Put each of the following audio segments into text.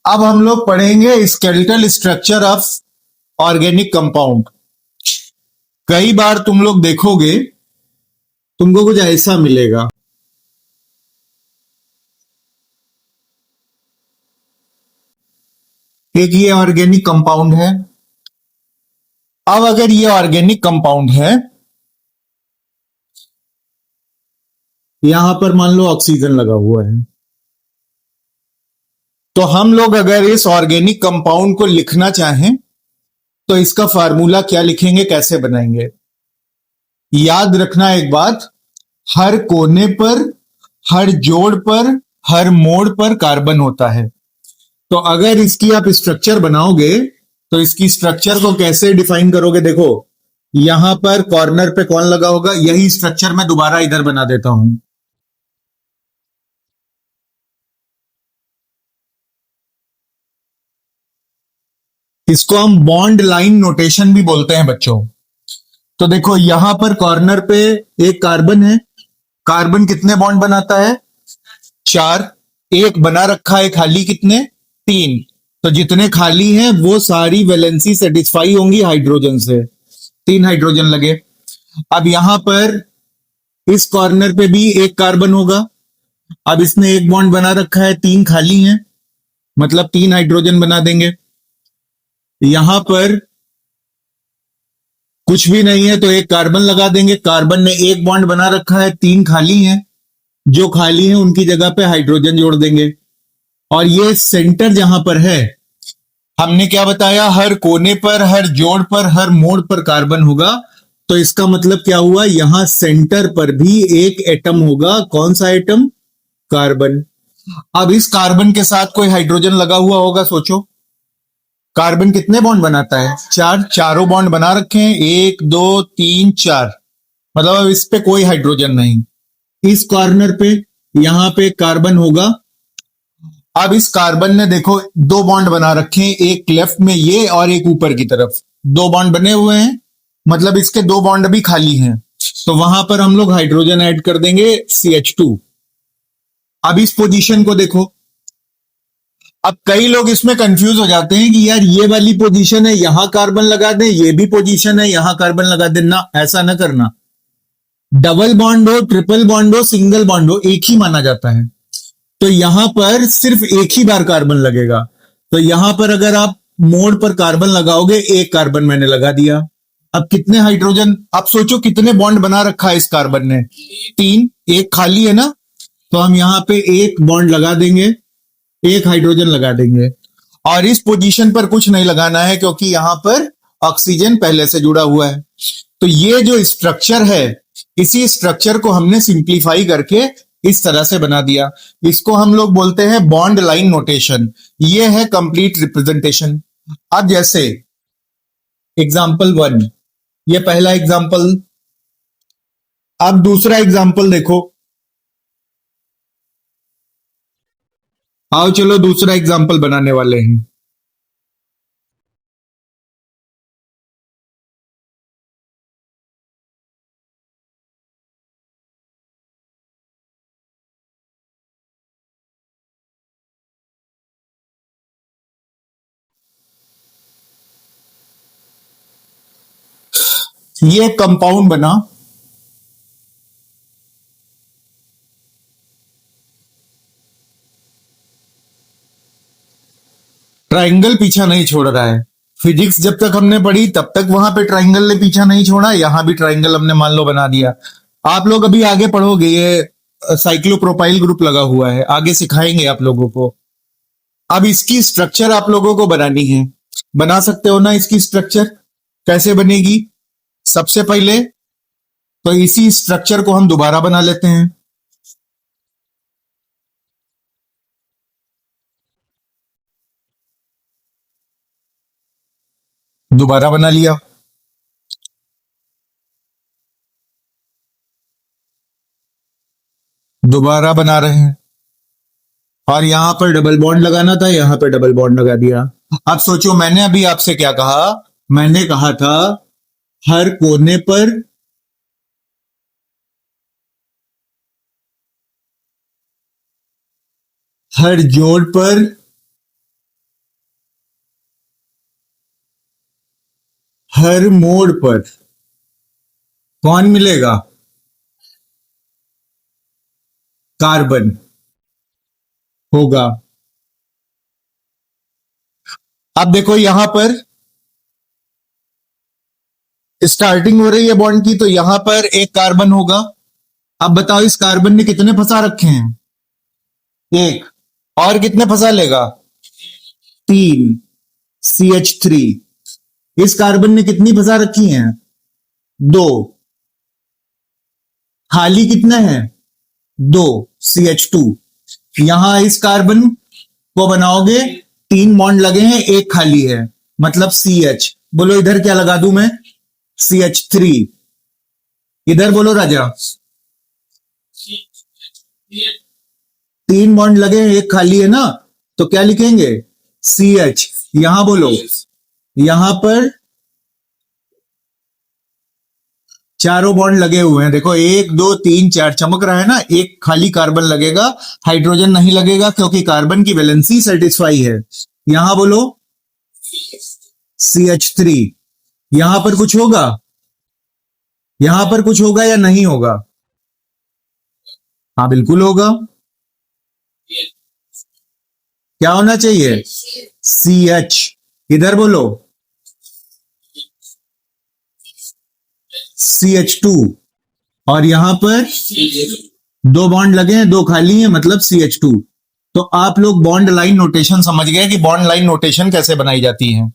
अब हम लोग पढ़ेंगे skeletal structure of organic compound. कई बार तुम लोग देखोगे, तुमको कुछ ऐसा मिलेगा। एक ये ऑर्गेनिक कंपाउंड है। अब अगर ये ऑर्गेनिक कंपाउंड है, यहां पर मान लो ऑक्सीजन लगा हुआ है, तो हम लोग अगर इस ऑर्गेनिक कंपाउंड को लिखना चाहें तो इसका फार्मूला क्या लिखेंगे, कैसे बनाएंगे। याद रखना एक बात, हर कोने पर, हर जोड़ पर, हर मोड़ पर कार्बन होता है। तो अगर इसकी आप स्ट्रक्चर बनाओगे तो इसकी स्ट्रक्चर को कैसे डिफाइन करोगे। देखो, यहां पर कॉर्नर पे कौन लगा होगा, यही स्ट्रक्चर मैं दोबारा इधर बना देता हूं। इसको हम बॉन्ड लाइन नोटेशन भी बोलते हैं बच्चों। तो देखो, यहां पर कॉर्नर पे एक कार्बन है। कार्बन कितने बॉन्ड बनाता है? 4। एक बना रखा है खाली, कितने? 3। तो जितने खाली हैं वो सारी वैलेंसी सेटिस्फाई होंगी हाइड्रोजन से। 3 हाइड्रोजन लगे। अब यहां पर इस कॉर्नर पे भी एक कार्बन होगा। अब इसने एक बॉन्ड बना रखा है, 3 खाली हैं, मतलब 3 हाइड्रोजन बना देंगे। यहां पर कुछ भी नहीं है तो एक कार्बन लगा देंगे। कार्बन ने एक बॉन्ड बना रखा है, 3 खाली हैं, जो खाली हैं उनकी जगह पे हाइड्रोजन जोड़ देंगे। और ये सेंटर जहां पर है, हमने क्या बताया, हर कोने पर, हर जोड़ पर, हर मोड़ पर कार्बन होगा। तो इसका मतलब क्या हुआ, यहां सेंटर पर भी एक एटम होगा। कौन सा एटम? कार्बन। अब इस कार्बन के साथ कोई हाइड्रोजन लगा हुआ होगा, सोचो। कार्बन कितने बॉन्ड बनाता है? 4। चारों बॉन्ड बना रखे हैं, 1 2 3 4। मतलब अब इस पे कोई हाइड्रोजन नहीं। इस कॉर्नर पे यहां पे कार्बन होगा। अब इस कार्बन ने देखो 2 बॉन्ड बना रखे हैं, एक लेफ्ट में ये और एक ऊपर की तरफ। 2 बॉन्ड बने हुए हैं, मतलब इसके 2 बॉन्ड भी खाली हैं। तो वहां पर हम लोग हाइड्रोजन ऐड कर देंगे, CH2। अब इस पोजीशन को देखो। अब कई लोग इसमें कंफ्यूज हो जाते हैं कि यार ये वाली पोजीशन है, यहां कार्बन लगा दें, ये भी पोजीशन है, यहां कार्बन लगा दें। ना, ऐसा ना करना। डबल बॉन्ड हो, ट्रिपल बॉन्ड हो, सिंगल बॉन्ड हो, एक ही माना जाता है। तो यहां पर सिर्फ एक ही बार कार्बन लगेगा। तो यहां पर अगर आप मोड़ पर कार्बन लगाओगे, एक कार्बन मैंने लगा दिया। अब कितने हाइड्रोजन, आप सोचो कितने बॉन्ड बना रखा है इस कार्बन ने? 3। एक खाली है ना, तो हम यहां पे एक बॉन्ड लगा देंगे, एक हाइड्रोजन लगा देंगे। और इस पोजीशन पर कुछ नहीं लगाना है क्योंकि यहां पर ऑक्सीजन पहले से जुड़ा हुआ है। तो ये जो स्ट्रक्चर है, इसी स्ट्रक्चर को हमने सिंप्लीफाई करके इस तरह से बना दिया। इसको हम लोग बोलते हैं बॉन्ड लाइन नोटेशन। ये है कंप्लीट रिप्रेजेंटेशन। अब जैसे एग्जाम्पल 1, ये पहला एग्जाम्पल। अब दूसरा एग्जाम्पल देखो। आओ चलो दूसरा एग्जाम्पल बनाने वाले हैं। ये कंपाउंड बना। ट्राइंगल पीछा नहीं छोड़ रहा है। फिजिक्स जब तक हमने पढ़ी तब तक वहां पे ट्राइंगल ने पीछा नहीं छोड़ा, यहां भी ट्राइंगल हमने मान लो बना दिया। आप लोग अभी आगे पढ़ोगे, ये साइक्लोप्रोपाइल ग्रुप लगा हुआ है, आगे सिखाएंगे आप लोगों को। अब इसकी स्ट्रक्चर आप लोगों को बनानी है। बना सकते हो ना इसकी स्ट्रक्चर? कैसे बनेगी? सबसे पहले तो इसी स्ट्रक्चर को हम दोबारा बना लेते हैं। दोबारा बना लिया। दोबारा बना रहे हैं। और यहां पर डबल बॉन्ड लगाना था, यहां पर डबल बॉन्ड लगा दिया। अब सोचो, मैंने अभी आपसे क्या कहा? मैंने कहा था हर कोने पर, हर जोड़ पर, हर मोड़ पर कौन मिलेगा? कार्बन होगा। अब देखो यहां पर स्टार्टिंग हो रही है बॉन्ड की, तो यहां पर एक कार्बन होगा। अब बताओ इस कार्बन ने कितने फंसा रखे हैं? एक। और कितने फंसा लेगा? तीन। CH3। इस कार्बन ने कितनी फंसा रखी हैं? दो। खाली कितने हैं? दो। CH2। यहां इस कार्बन को बनाओगे, तीन बॉन्ड लगे हैं, एक खाली है, मतलब CH। बोलो इधर क्या लगा दूं मैं? CH3। इधर बोलो राजा। तीन बॉन्ड लगे हैं, एक खाली है ना, तो क्या लिखेंगे? CH। यहां बोलो, यहां पर चारों बॉन्ड लगे हुए हैं, देखो एक दो तीन चार चमक रहा है ना, एक खाली कार्बन लगेगा, हाइड्रोजन नहीं लगेगा क्योंकि कार्बन की वैलेंसी सेटिस्फाई है। यहां बोलो CH3। यहां पर कुछ होगा? यहां पर कुछ होगा या नहीं होगा? हाँ बिल्कुल होगा। क्या होना चाहिए? CH। इधर बोलो CH2। और यहां पर दो बॉन्ड लगे हैं, दो खाली हैं, मतलब CH2। तो आप लोग बॉन्ड लाइन नोटेशन समझ गए कि बॉन्ड लाइन नोटेशन कैसे बनाई जाती है।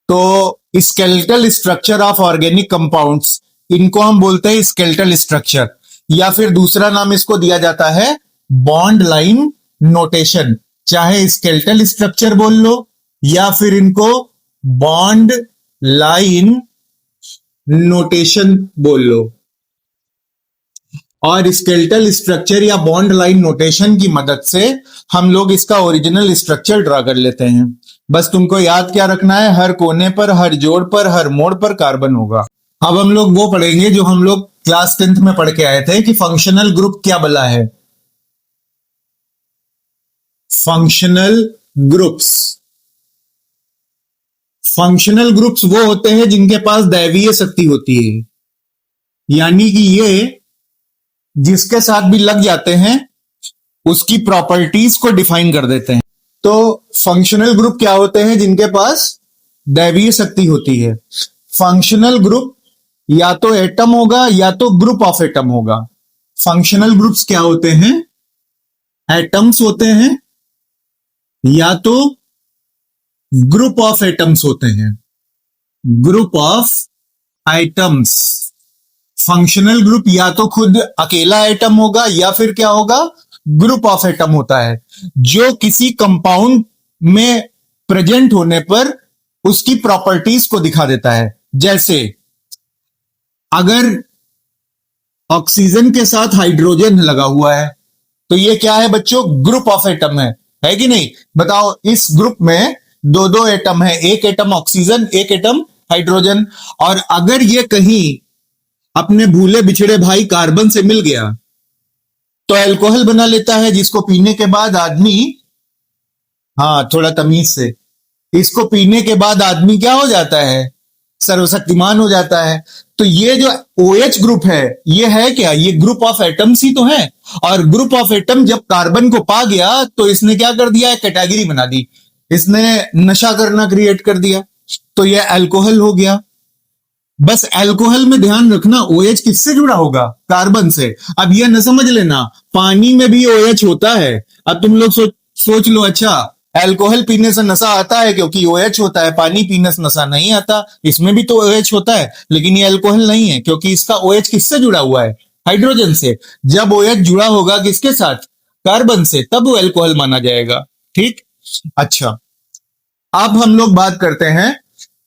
तो skeletal structure of organic compounds, इनको हम बोलते हैं स्केलेटल स्ट्रक्चर, या फिर दूसरा नाम इसको दिया जाता है बॉन्ड लाइन नोटेशन। चाहे स्केलेटल स्ट्रक्चर बोल लो या फिर इनको बॉन्ड लाइन नोटेशन बोल लो। और स्केलेटल स्ट्रक्चर या बॉन्ड लाइन नोटेशन की मदद से हम लोग इसका ओरिजिनल स्ट्रक्चर ड्रा कर लेते हैं। बस तुमको याद क्या रखना है, हर कोने पर, हर जोड़ पर, हर मोड़ पर कार्बन होगा। अब हम लोग वो पढ़ेंगे जो हम लोग क्लास 10th में पढ़ के आए थे कि फंक्शनल ग्रुप क्या बला है। Functional groups. फंक्शनल ग्रुप्स वो होते हैं जिनके पास दैवीय शक्ति होती है, यानी कि ये जिसके साथ भी लग जाते हैं उसकी प्रॉपर्टीज को डिफाइन कर देते हैं। तो फंक्शनल ग्रुप क्या होते हैं? जिनके पास दैवीय शक्ति होती है। फंक्शनल ग्रुप या तो एटम होगा या तो ग्रुप ऑफ एटम होगा। फंक्शनल ग्रुप्स क्या होते हैं? एटम्स होते हैं या तो ग्रुप ऑफ एटम्स होते हैं। Group of items. Functional group या तो खुद अकेला एटम होगा या फिर क्या होगा? ग्रुप ऑफ एटम होता है, जो किसी कंपाउंड में प्रेजेंट होने पर उसकी प्रॉपर्टीज को दिखा देता है। जैसे अगर ऑक्सीजन के साथ हाइड्रोजन लगा हुआ है तो ये क्या है बच्चों? ग्रुप ऑफ एटम है कि नहीं? बताओ इस ग्रुप में दो दो एटम है, एक एटम ऑक्सीजन, एक एटम हाइड्रोजन। और अगर ये कहीं अपने भूले बिछड़े भाई कार्बन से मिल गया तो अल्कोहल बना लेता है, जिसको पीने के बाद आदमी, हाँ थोड़ा तमीज से, इसको पीने के बाद आदमी क्या हो जाता है? सर्वशक्तिमान हो जाता है। तो ये जो OH ग्रुप ये है क्या? ये ग्रुप ऑफ एटम्स ही तो है। और ग्रुप ऑफ एटम जब कार्बन को पा गया तो इसने क्या कर दिया? कैटेगरी बना दी, इसने नशा करना क्रिएट कर दिया, तो ये अल्कोहल हो गया। बस अल्कोहल में ध्यान रखना OH किससे जुड़ा होगा? कार्बन से। अब यह न समझ लेना पानी में भी OH होता है। अब तुम लोग सोच लो, अच्छा अल्कोहल पीने से नशा आता है क्योंकि OH होता है, पानी पीने से नशा नहीं आता, इसमें भी तो OH होता है, लेकिन ये अल्कोहल नहीं है क्योंकि इसका OH किससे जुड़ा हुआ है? हाइड्रोजन से। जब OH जुड़ा होगा किसके साथ? कार्बन से, तब वो अल्कोहल माना जाएगा। ठीक। अच्छा, अब हम लोग बात करते हैं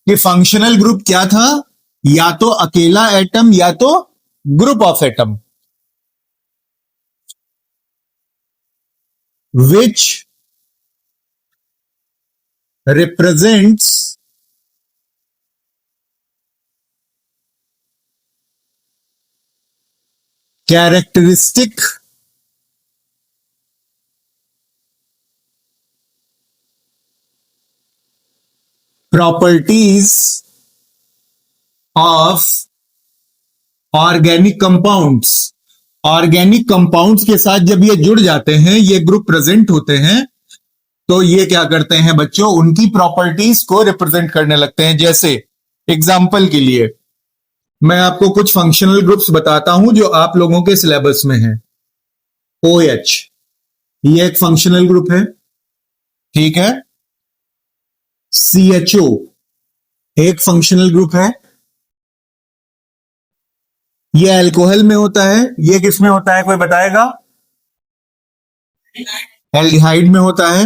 कि फंक्शनल ग्रुप क्या था? या तो अकेला एटम या तो group of atom. Which represents characteristic properties of organic compounds. Organic compounds के साथ जब ये जुड़ जाते हैं, ये ग्रुप प्रेजेंट होते हैं, तो ये क्या करते हैं बच्चों, उनकी प्रॉपर्टीज को रिप्रेजेंट करने लगते हैं। जैसे एग्जाम्पल के लिए मैं आपको कुछ फंक्शनल ग्रुप्स बताता हूं जो आप लोगों के सिलेबस में है। OH, ये एक फंक्शनल ग्रुप है, ठीक है। CHO एक फंक्शनल ग्रुप है, ये अल्कोहल में होता है। ये किस में होता है, कोई बताएगा? एल्डिहाइड में होता है।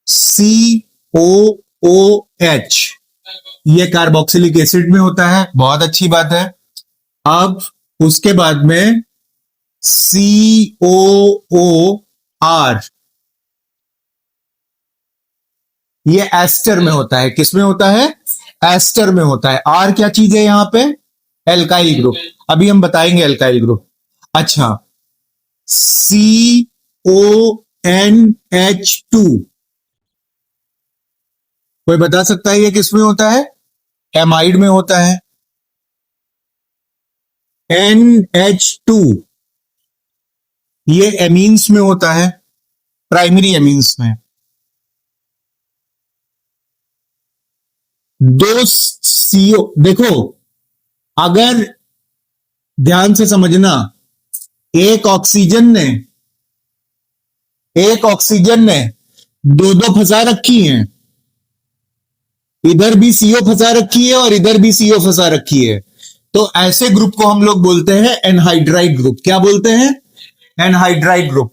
COOH ये कार्बोक्सिलिक एसिड में होता है। बहुत अच्छी बात है। अब उसके बाद में COOR ये एस्टर में होता है। किस में होता है? एस्टर में होता है। R क्या चीज है यहां पे? Alkyl group. अभी हम बताएंगे एल्काइल ग्रुप। अच्छा, CONH2 कोई बता सकता है ये किस में होता है? एमाइड में होता है। NH2 ये एमीन्स में होता है, प्राइमरी एमीन्स में। दो CO, देखो अगर ध्यान से समझना, एक ऑक्सीजन ने दो दो फंसा रखी हैं, इधर भी CO फंसा रखी है और इधर भी CO फंसा रखी है, तो ऐसे ग्रुप को हम लोग बोलते हैं एनहाइड्राइड ग्रुप। क्या बोलते हैं? Anhydride group.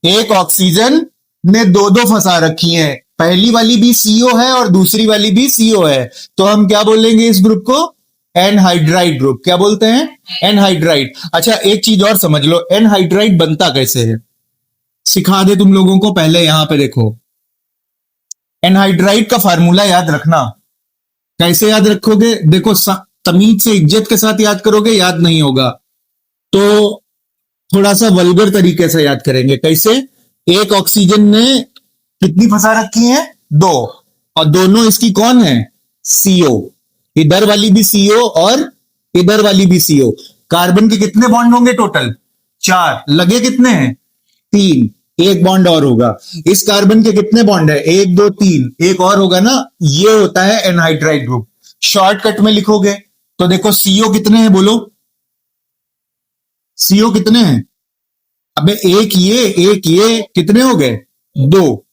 एक ऑक्सीजन ने दो दो फंसा रखी हैं, पहली वाली भी CO है और दूसरी वाली भी CO है, तो हम क्या बोलेंगे इस ग्रुप को? Anhydride group. क्या बोलते हैं? एनहाइड्राइड। अच्छा, एक चीज और समझ लो, एनहाइड्राइड बनता कैसे है, सिखा दे तुम लोगों को। पहले यहां पे देखो, एनहाइड्राइड का फार्मूला याद रखना। कैसे याद रखोगे? देखो, तमीज से, इज्जत के साथ याद करोगे, याद नहीं होगा, तो थोड़ा सा वल्गर तरीके से याद करेंगे। कैसे? एक ऑक्सीजन ने कितनी फंसा रखी है? दो, और दोनों इसकी कौन है? CO। इधर वाली भी CO और इधर वाली भी CO। कार्बन के कितने बॉन्ड होंगे टोटल? 4। लगे कितने हैं? 3। एक बॉन्ड और होगा। इस कार्बन के कितने बॉन्ड है? 1 2 3, एक और होगा ना। ये होता है एनहाइड्राइड ग्रुप। शॉर्टकट में लिखोगे तो देखो, CO कितने हैं बोलो? CO कितने हैं? अबे एक ये कितने हो गए? 2।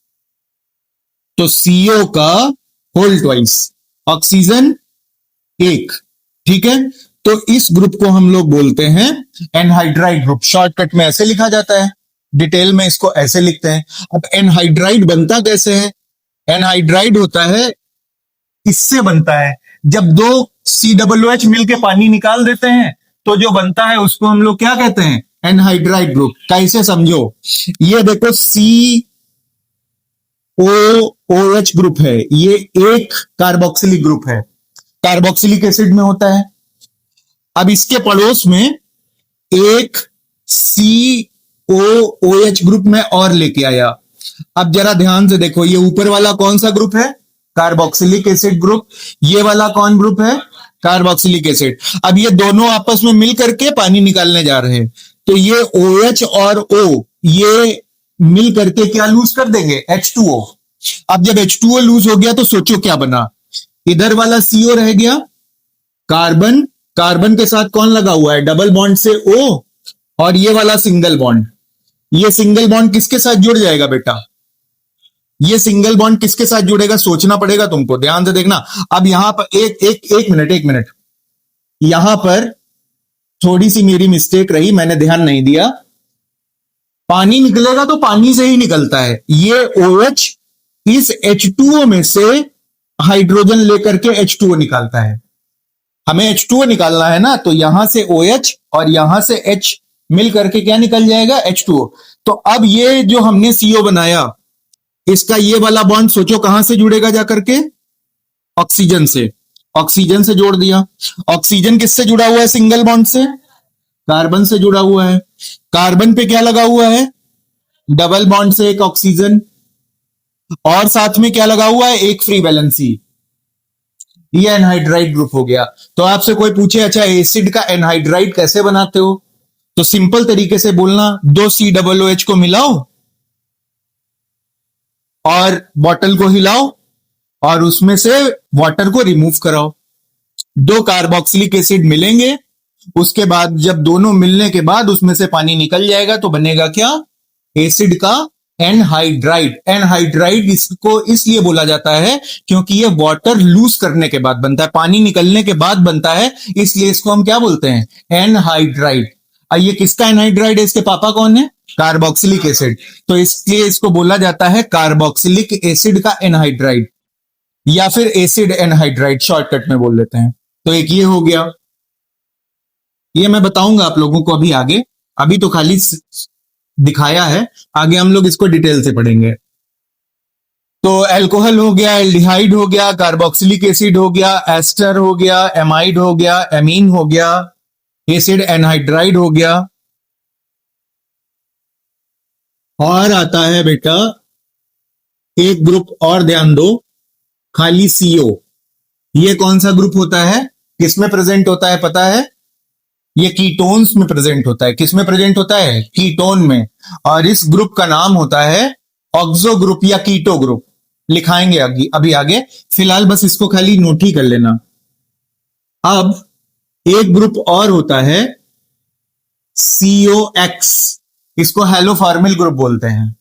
तो CO का होल ट्वाइस, ऑक्सीजन 1। ठीक है, तो इस ग्रुप को हम लोग बोलते हैं एनहाइड्राइड ग्रुप। शॉर्टकट में ऐसे लिखा जाता है, डिटेल में इसको ऐसे लिखते हैं। अब एनहाइड्राइड बनता कैसे है? एनहाइड्राइड होता है, इससे बनता है, जब दो COOH मिलके पानी निकाल देते हैं तो जो बनता है उसको हम लोग क्या कहते हैं? Anhydride group. कैसे समझो, ये देखो COOH ग्रुप है, ये एक कार्बोक्सिलिक ग्रुप है, कार्बोक्सिलिक एसिड में होता है। अब इसके पड़ोस में एक COOH ग्रुप में और लेके आया। अब जरा ध्यान से देखो, ये ऊपर वाला कौन सा ग्रुप है? Carboxylic acid group. ये वाला कौन ग्रुप है? Carboxylic acid. अब ये दोनों आपस में मिल करके पानी निकालने जा रहे हैं, तो ये OH और O ये मिल करके क्या लूज कर देंगे? H2O। अब जब H2O लूज हो गया तो सोचो क्या बना? इधर वाला CO रह गया, कार्बन, कार्बन के साथ कौन लगा हुआ है? डबल बॉन्ड से O, और ये वाला सिंगल बॉन्ड। ये सिंगल बॉन्ड किसके साथ जुड़ जाएगा बेटा? ये सिंगल बॉन्ड किसके साथ जुड़ेगा? सोचना पड़ेगा तुमको, ध्यान से देखना। अब यहां पर एक मिनट, यहां पर थोड़ी सी मेरी मिस्टेक रही, मैंने ध्यान नहीं दिया। पानी निकलेगा तो पानी से ही निकलता है। ये OH इस H2O में से हाइड्रोजन लेकर के H2O निकालता है। हमें H2O निकालना है ना, तो यहां से OH और यहां से H मिल करके क्या निकल जाएगा? H2O। तो अब ये जो हमने CO बनाया, इसका ये वाला बॉन्ड सोचो कहां से जुड़ेगा जाकर के? ऑक्सीजन से। ऑक्सीजन से जोड़ दिया। ऑक्सीजन किससे जुड़ा हुआ है? सिंगल बॉन्ड से। कार्बन से जुड़ा हुआ है। कार्बन पे क्या लगा हुआ है? डबल बॉन्ड से एक ऑक्सीजन, और साथ में क्या लगा हुआ है? एक फ्री वैलेंसी। ये एनहाइड्राइड ग्रुप हो गया। तो आपसे कोई पूछे अच्छा एसिड का एनहाइड्राइड कैसे बनाते हो, तो सिंपल तरीके से बोलना, दो COOH को मिलाओ और बॉटल को हिलाओ और उसमें से वाटर को रिमूव कराओ, दो कार्बोक्सिलिक एसिड मिलेंगे, उसके बाद जब दोनों मिलने के बाद उसमें से पानी निकल जाएगा तो बनेगा क्या, एसिड का एनहाइड्राइड। एनहाइड्राइड इसको इसलिए बोला जाता है क्योंकि ये वाटर लूज करने के बाद बनता है, पानी निकलने के बाद बनता है, इसलिए इसको हम क्या बोलते हैं, एनहाइड्राइड। ये किसका एनहाइड्राइड है, इसके पापा कौन है, कार्बोक्सिलिक एसिड, तो इसलिए इसको बोला जाता है कार्बोक्सिलिक एसिड का एनहाइड्राइड या फिर एसिड एनहाइड्राइड, शॉर्टकट में बोल लेते हैं। तो एक ये हो गया, ये मैं बताऊंगा आप लोगों को अभी आगे, अभी तो खाली दिखाया है, आगे हम लोग इसको डिटेल से पढ़ेंगे। तो अल्कोहल हो गया, एल्डिहाइड हो गया, कार्बोक्सिलिक एसिड हो गया, एस्टर हो गया, एमाइड हो गया, एमीन हो गया, एसिड एनहाइड्राइड हो गया। और आता है बेटा एक ग्रुप और ध्यान दो, खाली CO। ये कौन सा ग्रुप होता है, किसमें प्रेजेंट होता है पता है, ये कीटोन्स में प्रेजेंट होता है। किसमें प्रेजेंट होता है, कीटोन में। और इस ग्रुप का नाम होता है ऑक्सो ग्रुप या कीटो ग्रुप, लिखाएंगे अभी आगे, फिलहाल बस इसको खाली नोट ही कर लेना। अब एक ग्रुप और होता है COX, इसको हेलोफॉर्मिल ग्रुप बोलते हैं।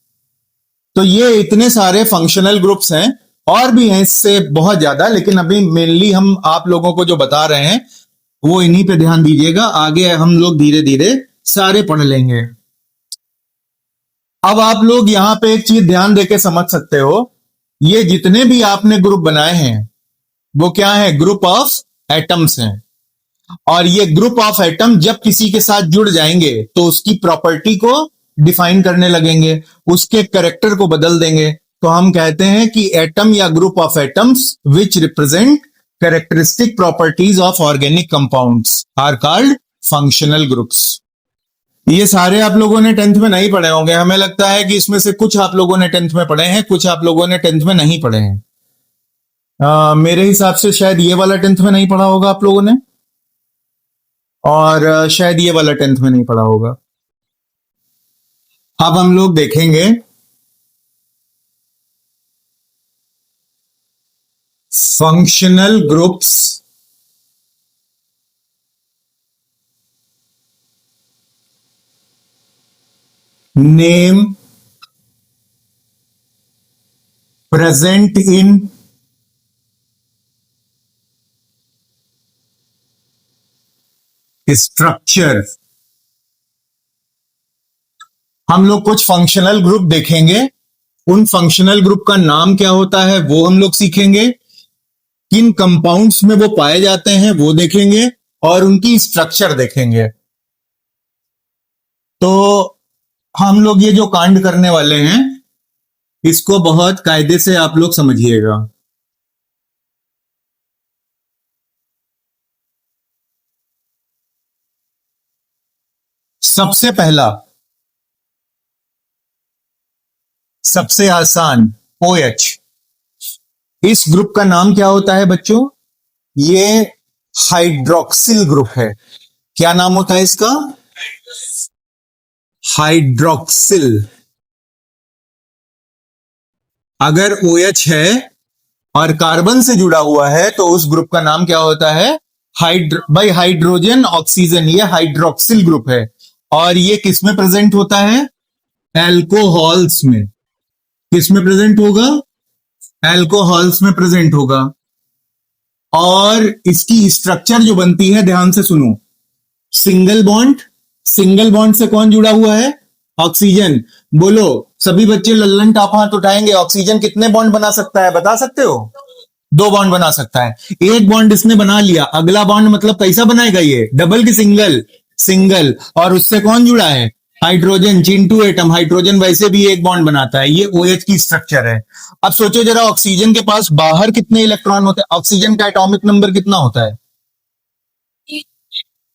तो ये इतने सारे फंक्शनल ग्रुप्स हैं, और भी हैं इससे बहुत ज्यादा, लेकिन अभी मेनली हम आप लोगों को जो बता रहे हैं वो इन्हीं पे ध्यान दीजिएगा, आगे हम लोग धीरे धीरे सारे पढ़ लेंगे। अब आप लोग यहां पे एक चीज ध्यान देके समझ सकते हो, ये जितने भी आपने ग्रुप बनाए हैं वो क्या है, ग्रुप ऑफ एटम्स हैं। और ये ग्रुप ऑफ एटम जब किसी के साथ जुड़ जाएंगे तो उसकी प्रॉपर्टी को डिफाइन करने लगेंगे, उसके कैरेक्टर को बदल देंगे। तो हम कहते हैं कि एटम या group of atoms which represent characteristic properties of organic compounds are called functional groups. ये सारे आप लोगों ने 10th में नहीं पढ़े होंगे, हमें लगता है कि इसमें से कुछ आप लोगों ने 10th में पढ़े हैं, कुछ आप लोगों ने 10th में नहीं पढ़े हैं। मेरे हिसाब से शायद ये वाला 10th में नहीं पढ़ा होगा आप लोगों ने, और शायद ये वाला 10th में नहीं पढ़ा होगा। अब हम लोग देखेंगे functional groups name present in structure. हम लोग कुछ फंक्शनल ग्रुप देखेंगे, उन फंक्शनल ग्रुप का नाम क्या होता है वो हम लोग सीखेंगे, किन कंपाउंड्स में वो पाए जाते हैं वो देखेंगे, और उनकी स्ट्रक्चर देखेंगे। तो हम लोग ये जो कांड करने वाले हैं इसको बहुत कायदे से आप लोग समझिएगा। सबसे पहला, सबसे आसान, OH। इस ग्रुप का नाम क्या होता है बच्चों, ये हाइड्रोक्सिल ग्रुप है। क्या नाम होता है इसका, हाइड्रोक्सिल। अगर OH है और कार्बन से जुड़ा हुआ है तो उस ग्रुप का नाम क्या होता है, बाई हाइड्रोजन ऑक्सीजन, ये हाइड्रोक्सिल ग्रुप है। और ये किस में प्रेजेंट होता है, एल्कोहल्स में। किस में प्रेजेंट होगा, एल्कोहल्स में प्रेजेंट होगा। और इसकी स्ट्रक्चर जो बनती है ध्यान से सुनो, सिंगल बॉन्ड, सिंगल बॉन्ड से कौन जुड़ा हुआ है, ऑक्सीजन। बोलो सभी बच्चे लल्लन टाप हाथ उठाएंगे, ऑक्सीजन कितने बॉन्ड बना सकता है बता सकते हो, 2 बॉन्ड बना सकता है। एक बॉन्ड इसने बना लिया, अगला बॉन्ड मतलब कैसा बनाएगा ये, डबल की सिंगल, सिंगल। और उससे कौन जुड़ा है, हाइड्रोजन, चिंटू एटम, हाइड्रोजन वैसे भी एक बॉन्ड बनाता है। ये OH की स्ट्रक्चर है। अब सोचो जरा, ऑक्सीजन के पास बाहर कितने इलेक्ट्रॉन होते हैं, ऑक्सीजन का एटॉमिक नंबर कितना होता है,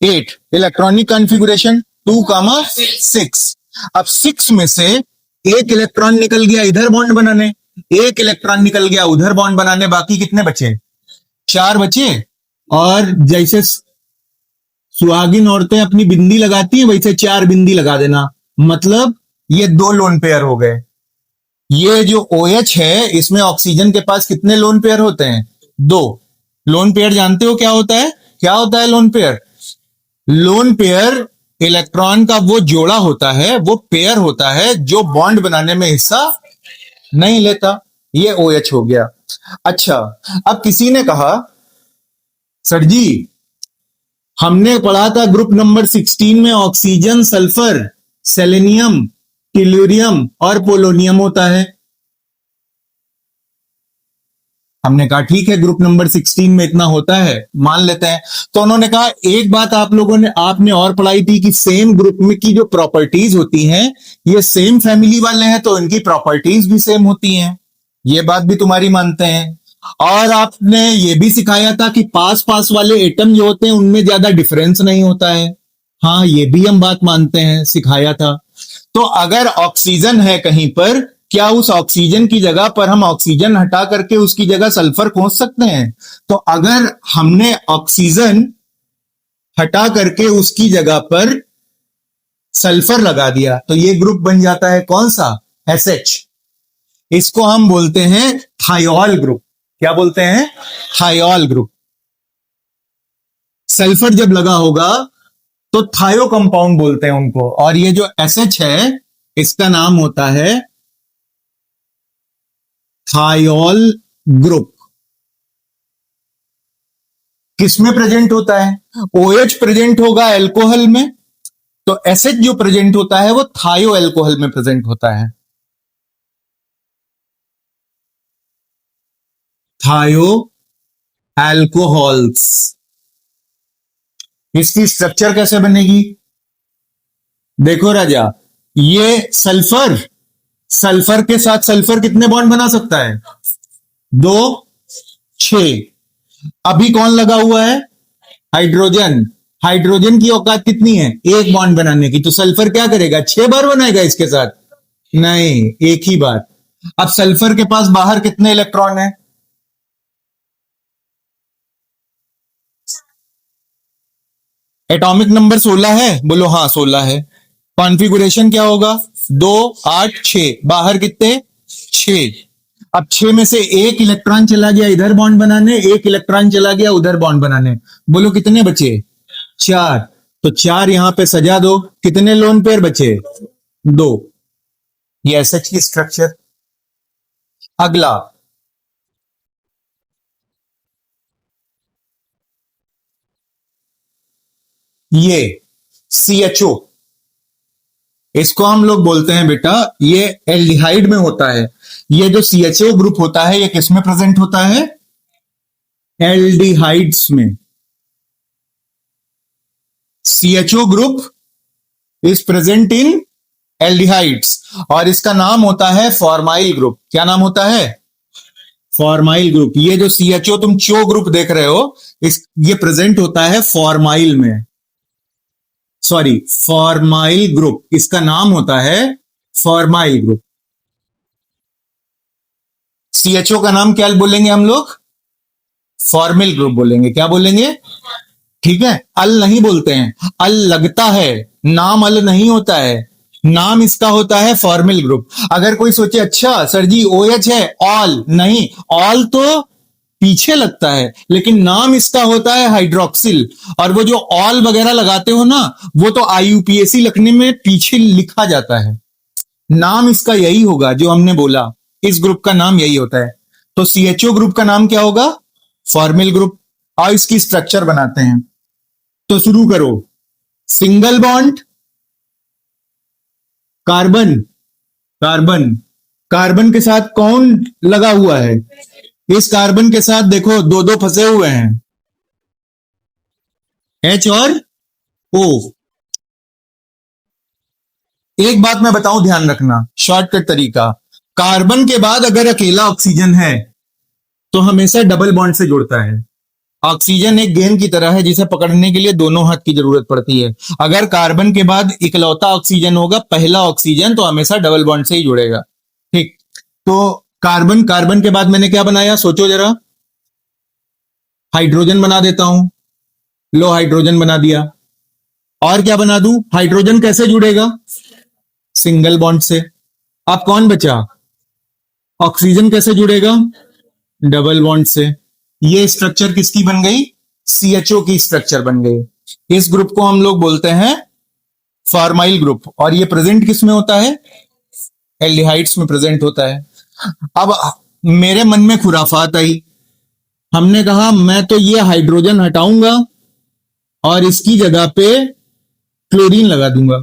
8। Electronic configuration 2,6। अब 6 में से एक इलेक्ट्रॉन निकल गया इधर बॉन्ड बनाने, एक इलेक्ट्रॉन निकल गया उधर बॉन्ड बनाने, बाकी कितने बचे, 4 बचे। और जैसे सुहागिन औरतें अपनी बिंदी लगाती हैं वैसे 4 बिंदी लगा देना, मतलब ये 2 लोन पेयर हो गए। ये जो OH है इसमें ऑक्सीजन के पास कितने लोन पेयर होते हैं? 2। लोन पेयर जानते हो क्या होता है? क्या होता है lone pair? Lone pair electron का वो जोड़ा होता है, वो पेयर होता है जो बॉन्ड बनाने में हिस्सा नहीं लेता। ये OH हो गया। अच्छा, अब किसी ने कहा सर जी हमने पढ़ा था ग्रुप नंबर 16 में ऑक्सीजन, सल्फर, सेलेनियम, टेल्यूरियम और पोलोनियम होता है। हमने कहा ठीक है ग्रुप नंबर 16 में इतना होता है, मान लेते हैं। तो उन्होंने कहा एक बात आप लोगों ने आपने और पढ़ाई थी कि सेम ग्रुप में की जो प्रॉपर्टीज होती हैं ये सेम फैमिली वाले हैं तो इनकी प्रॉपर्टीज भी सेम होती हैं। ये बात भी तुम्हारी मानते हैं। और आपने ये भी सिखाया था कि पास पास वाले एटम जो होते हैं उनमें ज्यादा डिफरेंस नहीं होता है। हाँ, ये भी हम बात मानते हैं, सिखाया था। तो अगर ऑक्सीजन है कहीं पर, क्या उस ऑक्सीजन की जगह पर हम ऑक्सीजन हटा करके उसकी जगह सल्फर खोज सकते हैं? तो अगर हमने ऑक्सीजन हटा करके उसकी जगह पर सल्फर लगा दिया तो ये ग्रुप बन जाता है कौन सा? SH। इसको हम बोलते हैं थायोल ग्रुप। क्या बोलते हैं? Thiol group. सल्फर जब लगा होगा तो थायो कंपाउंड बोलते हैं उनको। और ये जो SH है इसका नाम होता है थायोल ग्रुप। किसमें प्रेजेंट होता है? OH प्रेजेंट होगा एल्कोहल में, तो एसिड जो प्रेजेंट होता है वो थायो एल्कोहल में प्रेजेंट होता है। थायो एल्कोहल्स। इसकी स्ट्रक्चर कैसे बनेगी? देखो राजा, ये सल्फर, सल्फर के साथ सल्फर कितने बॉन्ड बना सकता है? 2, 6। अभी कौन लगा हुआ है? हाइड्रोजन। हाइड्रोजन की औकात कितनी है? 1 बॉन्ड बनाने की। तो सल्फर क्या करेगा? 6 बार बनाएगा इसके साथ? नहीं, एक ही बार। अब सल्फर के पास बाहर कितने इलेक्ट्रॉन है? एटॉमिक नंबर 16 है, बोलो हाँ 16 है। कॉन्फ़िगरेशन क्या होगा? 2, 8, 6। बाहर कितने? 6। अब 6 में से एक इलेक्ट्रॉन चला गया इधर बॉन्ड बनाने, एक इलेक्ट्रॉन चला गया उधर बॉन्ड बनाने। बोलो कितने बचे? 4। तो 4 यहां पे सजा दो। कितने लोन पेयर बचे? 2। ये एसएच की स्ट्रक्चर। अगला, ये CHO, इसको हम लोग बोलते हैं बेटा, ये एल्डिहाइड में होता है। ये जो CHO ग्रुप होता है ये किस में प्रेजेंट होता है? एल्डिहाइड्स में। CHO group is present in aldehydes और इसका नाम होता है फॉर्माइल ग्रुप। क्या नाम होता है? Formyl group. ये जो CHO तुम चो ग्रुप देख रहे हो इस ये प्रेजेंट होता है फॉर्माइल में। सॉरी, फॉर्माइल ग्रुप, इसका नाम होता है फॉर्माइल ग्रुप। CHO का नाम क्या बोलेंगे हम लोग? फॉर्मिल ग्रुप बोलेंगे। क्या बोलेंगे? ठीक है, अल नहीं बोलते हैं, अल लगता है, नाम अल नहीं होता है। नाम इसका होता है फॉर्मिल ग्रुप। अगर कोई सोचे अच्छा सर जी OH है, ऑल नहीं, ऑल तो पीछे लगता है लेकिन नाम इसका होता है हाइड्रोक्सिल। और वो जो ऑल वगैरह लगाते हो ना वो तो IUPAC लिखने में पीछे लिखा जाता है। नाम इसका यही होगा जो हमने बोला, इस ग्रुप का नाम यही होता है। तो CHO ग्रुप का नाम क्या होगा? Formal group. और इसकी स्ट्रक्चर बनाते हैं। तो शुरू करो। Single bond, carbon, carbon, carbon के साथ कौन लगा हुआ है? इस कार्बन के साथ देखो दो दो फंसे हुए हैं, H और O। एक बात मैं बताऊं, ध्यान रखना, शॉर्टकट तरीका। कार्बन के बाद अगर अकेला ऑक्सीजन है तो हमेशा डबल बॉन्ड से जुड़ता है। ऑक्सीजन एक गेंद की तरह है जिसे पकड़ने के लिए दोनों हाथ की जरूरत पड़ती है। अगर कार्बन के बाद इकलौता ऑक्सीजन होगा, पहला ऑक्सीजन, तो हमेशा डबल बॉन्ड से ही जुड़ेगा। ठीक, तो कार्बन, कार्बन के बाद मैंने क्या बनाया सोचो जरा। हाइड्रोजन बना देता हूं, लो हाइड्रोजन बना दिया। और क्या बना दूं? हाइड्रोजन कैसे जुड़ेगा? सिंगल बॉन्ड से। अब कौन बचा? ऑक्सीजन कैसे जुड़ेगा? डबल बॉन्ड से। ये स्ट्रक्चर किसकी बन गई? CHO की स्ट्रक्चर बन गई। इस ग्रुप को हम लोग बोलते हैं फॉर्माइल ग्रुप, और ये प्रेजेंट किस में होता है? एल्डिहाइड्स में प्रेजेंट होता है। अब मेरे मन में खुराफात आई, हमने कहा मैं तो ये हाइड्रोजन हटाऊंगा और इसकी जगह पे क्लोरीन लगा दूंगा।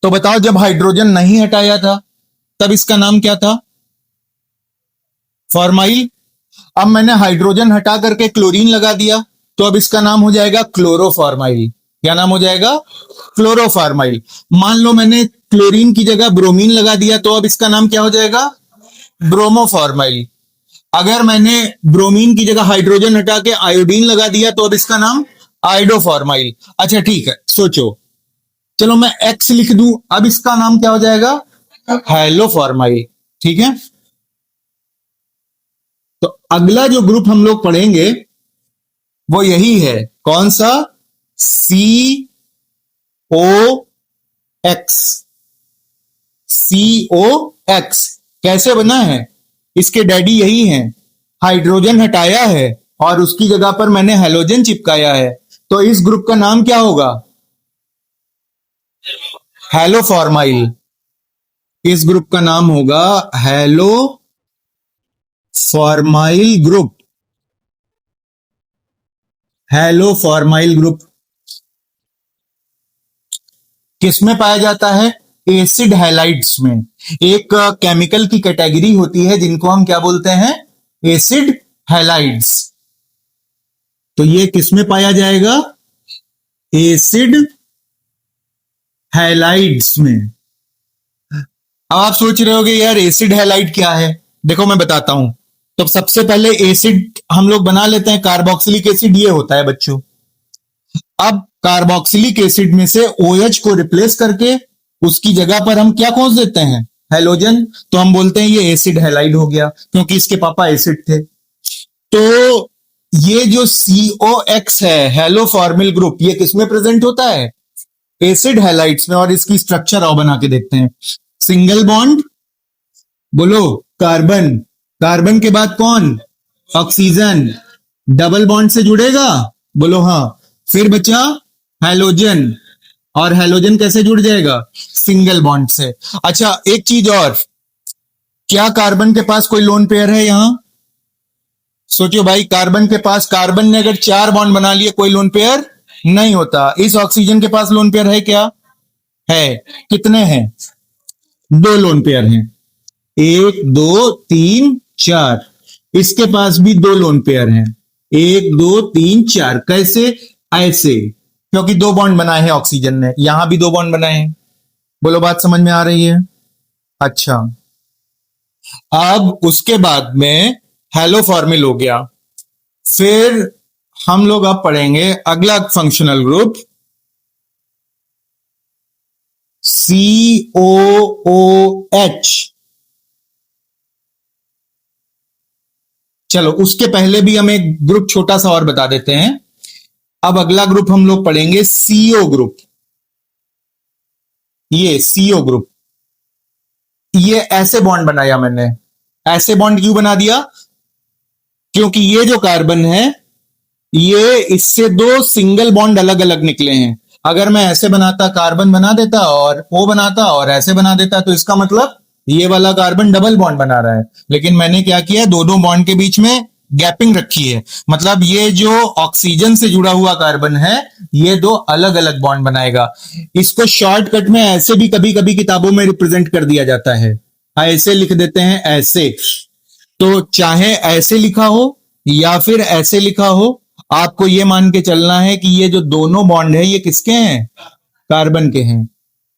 तो बताओ, जब हाइड्रोजन नहीं हटाया था तब इसका नाम क्या था? फॉर्माइल। अब मैंने हाइड्रोजन हटा करके क्लोरीन लगा दिया, तो अब इसका नाम हो जाएगा क्लोरोफॉर्माइल। क्या नाम हो जाएगा? क्लोरोफॉर्माइल। मान लो मैंने क्लोरीन की जगह ब्रोमीन लगा दिया, तो अब इसका नाम क्या हो जाएगा? ब्रोमोफॉर्माइल। अगर मैंने ब्रोमीन की जगह हाइड्रोजन हटा के आयोडीन लगा दिया, तो अब इसका नाम आयोडोफॉर्माइल। अच्छा ठीक है, सोचो, चलो मैं एक्स लिख दूं, अब इसका नाम क्या हो जाएगा? हैलोफॉर्माइल। ठीक है, तो अगला जो ग्रुप हम लोग पढ़ेंगे वो यही है। कौन सा? COX। COX कैसे बना है? इसके डैडी यही हैं। हाइड्रोजन हटाया है और उसकी जगह पर मैंने हैलोजन चिपकाया है, तो इस ग्रुप का नाम क्या होगा? हैलोफॉर्माइल। इस ग्रुप का नाम होगा हैलोफॉर्माइल ग्रुप। हैलोफॉर्माइल ग्रुप किसमें पाया जाता है? एसिड हैलाइड्स में। एक केमिकल की कैटेगरी होती है जिनको हम क्या बोलते हैं? Acid halides. तो ये किसमें पाया जाएगा? एसिड हैलाइड्स में। अब आप सोच रहे होगे यार एसिड हैलाइड क्या है? देखो मैं बताता हूं। तो सबसे पहले एसिड हम लोग बना लेते हैं, कार्बोक्सिलिक एसिड ये होता है बच्चों। अब कार्बोक्सिलिक एसिड में से OH को रिप्लेस करके उसकी जगह पर हम क्या खोज देते हैं? हैलोजन। तो हम बोलते हैं ये एसिड हैलाइड हो गया, क्योंकि इसके पापा एसिड थे। तो ये जो COX है, हैलोफॉर्मिल ग्रुप, ये किसमें प्रेजेंट होता है? एसिड हैलाइड्स में। और इसकी स्ट्रक्चर आओ बना के देखते हैं। सिंगल बॉन्ड, बोलो कार्बन। कार्बन के बाद कौन? ऑक्सीजन। डबल बॉन्ड से जुड़ेगा, बोलो हाँ। फिर बचा हैलोजन, और हैलोजन कैसे जुड़ जाएगा? सिंगल बॉन्ड से। अच्छा एक चीज और, क्या कार्बन के पास कोई लोन पेयर है यहां? सोचो भाई, कार्बन के पास, कार्बन ने अगर 4 बॉन्ड बना लिए, कोई लोन पेयर नहीं होता। इस ऑक्सीजन के पास लोन पेयर है क्या? है। कितने हैं? 2 लोन पेयर हैं, 1 2 3 4। इसके पास भी 2 लोन पेयर हैं, 1 2 3 4। कैसे? ऐसे, क्योंकि 2 बॉन्ड बनाए हैं ऑक्सीजन ने, यहां भी 2 बॉन्ड बनाए हैं। बोलो बात समझ में आ रही है? अच्छा, अब उसके बाद में हैलोफॉर्मिल हो गया। फिर हम लोग अब पढ़ेंगे अगला फंक्शनल ग्रुप, COOH। चलो उसके पहले भी हम एक ग्रुप छोटा सा और बता देते हैं। अब अगला ग्रुप हम लोग पढ़ेंगे CO ग्रुप। ये CO ग्रुप, ये ऐसे बॉन्ड बनाया मैंने। ऐसे बॉन्ड क्यों बना दिया? क्योंकि ये जो कार्बन है, ये इससे 2 सिंगल बॉन्ड अलग अलग निकले हैं। अगर मैं ऐसे बनाता, कार्बन बना देता और O बनाता, और ऐसे बना देता, तो इसका मतलब ये वाला कार्बन डबल बॉन्ड बना रहा है। लेकिन मैंने क्या किया, दोनों बॉन्ड के बीच में गैपिंग रखी है। मतलब ये जो ऑक्सीजन से जुड़ा हुआ कार्बन है, ये 2 अलग अलग बॉन्ड बनाएगा। इसको शॉर्टकट में ऐसे भी कभी कभी किताबों में रिप्रेजेंट कर दिया जाता है, ऐसे लिख देते हैं, ऐसे। तो चाहे ऐसे लिखा हो या फिर ऐसे लिखा हो, आपको यह मान के चलना है कि ये जो दोनों बॉन्ड है ये किसके हैं? कार्बन के हैं।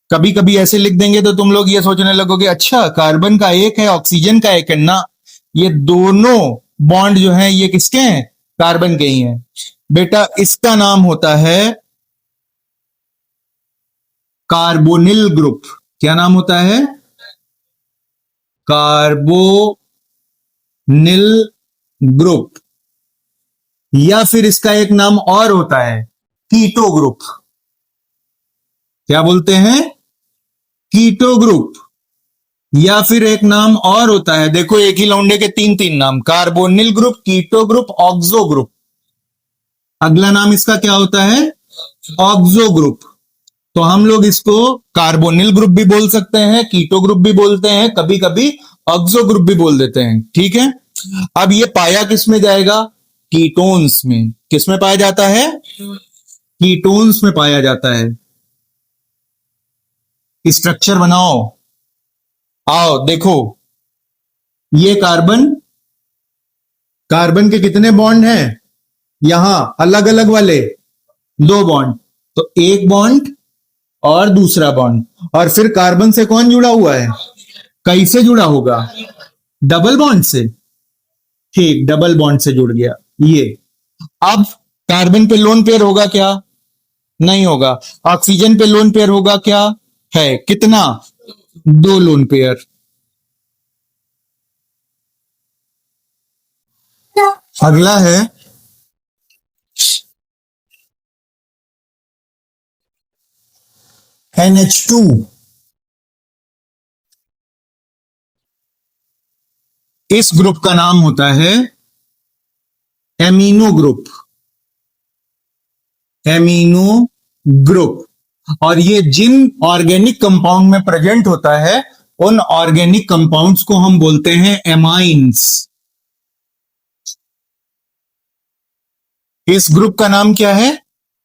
कभी कभी ऐसे लिख देंगे तो तुम लोग ये सोचने लगोगे अच्छा कार्बन का एक है, ऑक्सीजन का एक है। ना, ये दोनों बॉन्ड जो हैं ये किसके हैं? कार्बन के ही हैं। बेटा इसका नाम होता है कार्बोनिल ग्रुप। क्या नाम होता है? Carbonyl group. या फिर इसका एक नाम और होता है कीटो ग्रुप। क्या बोलते हैं? Keto group. या फिर एक नाम और होता है, देखो एक ही लौंडे के तीन तीन नाम, carbonyl group, keto group, oxo group. अगला नाम इसका क्या होता है? Oxo group. तो हम लोग इसको कार्बोनिल ग्रुप भी बोल सकते हैं, कीटो ग्रुप भी बोलते हैं, कभी कभी ऑक्सो ग्रुप भी बोल देते हैं। ठीक है। अब ये पाया किस में जाएगा? कीटोन्स में। किस में पाया जाता है? कीटोन्स में पाया जाता है। स्ट्रक्चर बनाओ। आओ देखो, ये कार्बन, कार्बन के कितने बॉन्ड हैं? यहां अलग अलग वाले दो बॉन्ड। तो एक बॉन्ड और दूसरा बॉन्ड, और फिर कार्बन से कौन जुड़ा हुआ है? कैसे जुड़ा होगा? डबल बॉन्ड से। ठीक, डबल बॉन्ड से जुड़ गया ये। अब कार्बन पे लोन पेयर होगा क्या? नहीं होगा। ऑक्सीजन पे लोन पेयर होगा क्या? है। कितना? दो लोन पेयर। अगला है NH2। इस ग्रुप का नाम होता है एमिनो ग्रुप। Amino group. और ये जिन ऑर्गेनिक कंपाउंड में प्रेजेंट होता है, उन ऑर्गेनिक कंपाउंड्स को हम बोलते हैं एमाइंस। इस ग्रुप का नाम क्या है?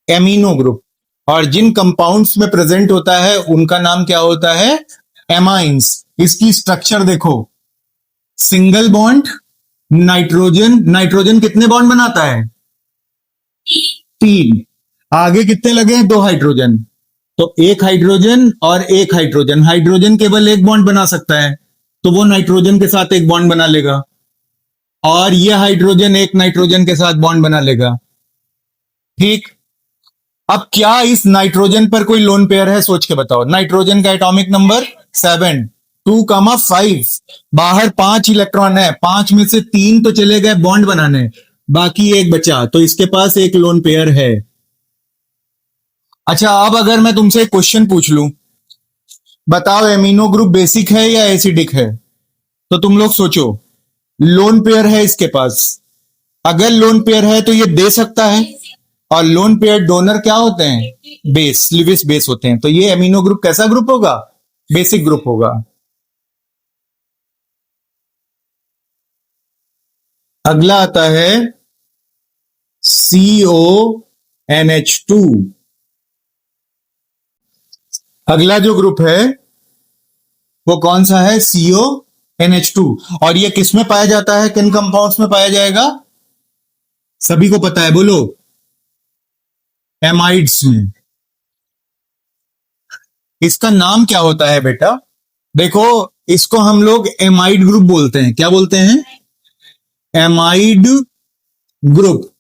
Amino group. और जिन कंपाउंड्स में प्रेजेंट होता है उनका नाम क्या होता है? एमाइंस। इसकी स्ट्रक्चर देखो, सिंगल बॉन्ड, नाइट्रोजन। नाइट्रोजन कितने बॉन्ड बनाता है? तीन। आगे कितने लगे हैं? दो हाइड्रोजन। तो एक हाइड्रोजन और एक हाइड्रोजन, हाइड्रोजन केवल एक बॉन्ड बना सकता है, तो वो नाइट्रोजन के साथ एक बॉन्ड बना लेगा, और ये हाइड्रोजन एक नाइट्रोजन के साथ बॉन्ड बना लेगा। ठीक। अब क्या इस नाइट्रोजन पर कोई लोन पेयर है? सोच के बताओ। नाइट्रोजन का एटॉमिक नंबर 7, 2,5। बाहर 5 इलेक्ट्रॉन है, 5 में से 3 तो चले गए बॉन्ड बनाने, बाकी एक बचा, तो इसके पास एक लोन पेयर है। अच्छा, अब अगर मैं तुमसे एक क्वेश्चन पूछ लूं, बताओ एमिनो ग्रुप बेसिक है या एसिडिक है? तो तुम लोग सोचो, लोन पेयर है इसके पास। अगर लोन पेयर है तो ये दे सकता है, और लोन पेयर डोनर क्या होते हैं? बेस, लिविस बेस होते हैं। तो ये एमिनो ग्रुप कैसा ग्रुप होगा? बेसिक ग्रुप होगा। अगला आता है CONH2। अगला जो ग्रुप है वो कौन सा है? CONH2। और ये किस में पाया जाता है? किन कंपाउंड्स में पाया जाएगा? सभी को पता है, बोलो। एमाइड्स में। इसका नाम क्या होता है बेटा? देखो, इसको हम लोग एमाइड ग्रुप बोलते हैं। क्या बोलते हैं? Amide group.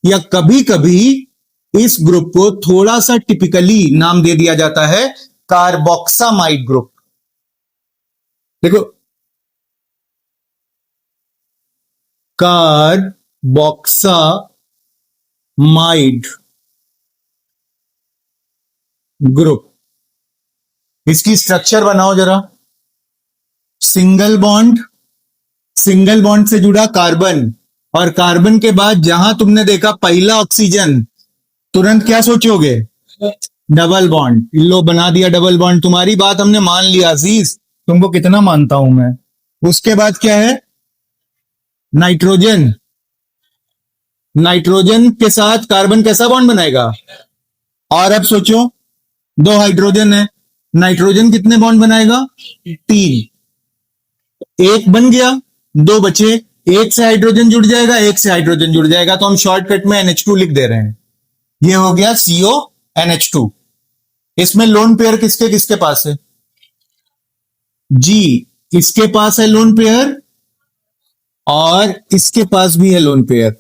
या कभी कभी इस ग्रुप को थोड़ा सा टिपिकली नाम दे दिया जाता है कार्बोक्सामाइड ग्रुप। देखो, कार्बोक्सामाइड ग्रुप। इसकी स्ट्रक्चर बनाओ जरा। सिंगल बॉन्ड, सिंगल बॉन्ड से जुड़ा कार्बन, और कार्बन के बाद जहां तुमने देखा पहला ऑक्सीजन, तुरंत क्या सोचोगे? Double bond. लो, बना दिया डबल बॉन्ड। तुम्हारी बात हमने मान लिया अजीज, तुमको कितना मानता हूं मैं। उसके बाद क्या है? नाइट्रोजन। नाइट्रोजन के साथ कार्बन कैसा बॉन्ड बनाएगा? और अब सोचो, दो हाइड्रोजन है, नाइट्रोजन कितने बॉन्ड बनाएगा? तीन। एक बन गया, दो बचे। एक से हाइड्रोजन जुड़ जाएगा, एक से हाइड्रोजन जुड़ जाएगा, तो हम शॉर्टकट में NH2 लिख दे रहे हैं। ये हो गया CONH2। इसमें लोन पेयर किसके किसके पास है? जी, इसके पास है लोन पेयर, और इसके पास भी है लोन पेयर।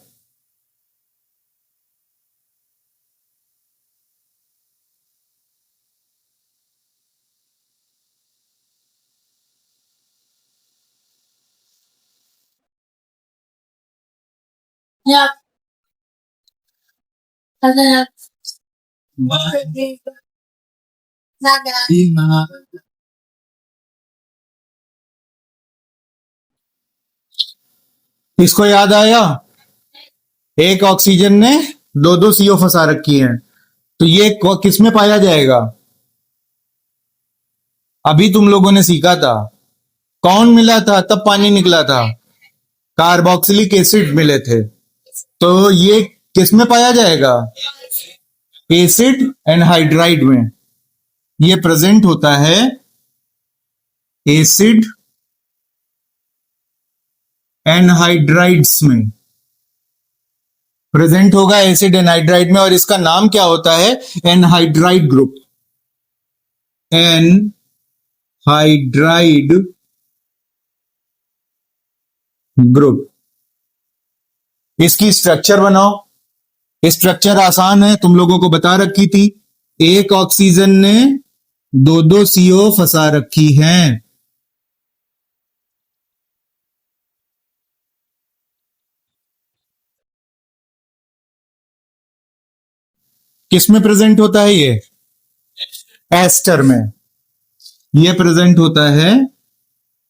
इसको याद आया? एक ऑक्सीजन ने दो दो सीओ फंसा रखी है, तो ये किस में पाया जाएगा? अभी तुम लोगों ने सीखा था, कौन मिला था तब पानी निकला था? कार्बोक्सिलिक एसिड मिले थे। तो ये किस में पाया जाएगा? एसिड एनहाइड्राइड में। ये प्रेजेंट होता है एसिड एनहाइड्राइड्स में, प्रेजेंट होगा एसिड एनहाइड्राइड में, और इसका नाम क्या होता है? Anhydride group. Anhydride group. इसकी स्ट्रक्चर बनाओ। स्ट्रक्चर आसान है, तुम लोगों को बता रखी थी। एक ऑक्सीजन ने दो दो सीओ फंसा रखी हैं। किस में प्रेजेंट होता है ये? एस्टर में। ये प्रेजेंट होता है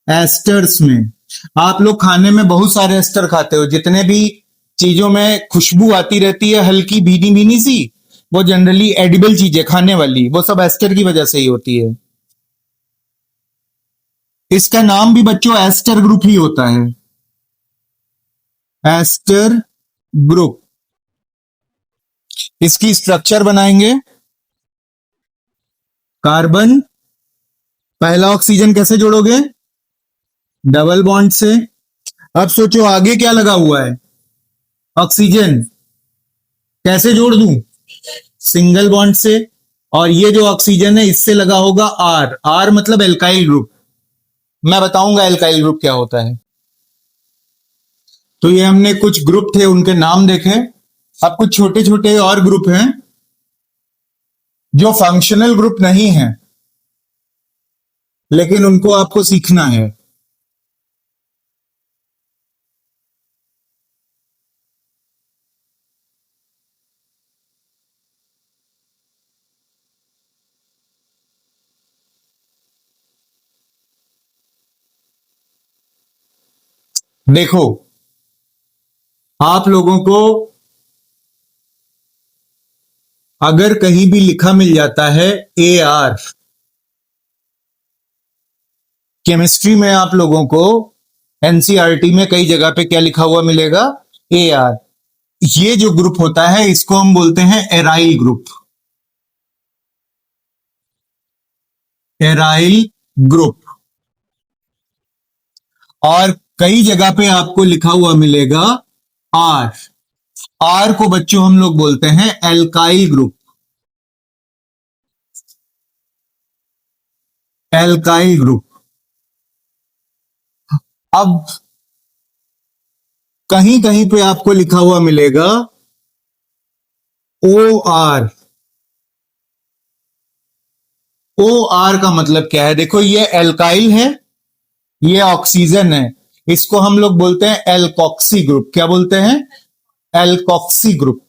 एस्टर्स में। आप लोग खाने में बहुत सारे एस्टर खाते हो, जितने भी चीजों में खुशबू आती रहती है हल्की भीनी भीनी सी, वो जनरली एडिबल चीजें खाने वाली, वो सब एस्टर की वजह से ही होती है। इसका नाम भी बच्चों एस्टर ग्रुप ही होता है, एस्टर ग्रुप। इसकी स्ट्रक्चर बनाएंगे। कार्बन, पहला ऑक्सीजन कैसे जोड़ोगे? डबल बॉन्ड से। अब सोचो आगे क्या लगा हुआ है? ऑक्सीजन, कैसे जोड़ दूं? सिंगल बॉन्ड से। और ये जो ऑक्सीजन है इससे लगा होगा आर। आर मतलब एल्काइल ग्रुप। मैं बताऊंगा एल्काइल ग्रुप क्या होता है। तो ये हमने कुछ ग्रुप थे उनके नाम देखे। अब कुछ छोटे छोटे और ग्रुप हैं जो फंक्शनल ग्रुप नहीं है, लेकिन उनको आपको सीखना है। देखो, आप लोगों को अगर कहीं भी लिखा मिल जाता है ए आर, केमिस्ट्री में आप लोगों को एनसीईआरटी में कई जगह पे क्या लिखा हुआ मिलेगा? A R. ये जो ग्रुप होता है इसको हम बोलते हैं एराइल ग्रुप। Aryl group. और कई जगह पे आपको लिखा हुआ मिलेगा आर। आर को बच्चों हम लोग बोलते हैं एल्काइल ग्रुप। Alkyl group. अब कहीं कहीं पे आपको लिखा हुआ मिलेगा ओ आर। ओ आर का मतलब क्या है? देखो, ये एल्काइल है, ये ऑक्सीजन है, इसको हम लोग बोलते हैं एल्कोक्सी ग्रुप। क्या बोलते हैं? Alkoxy group.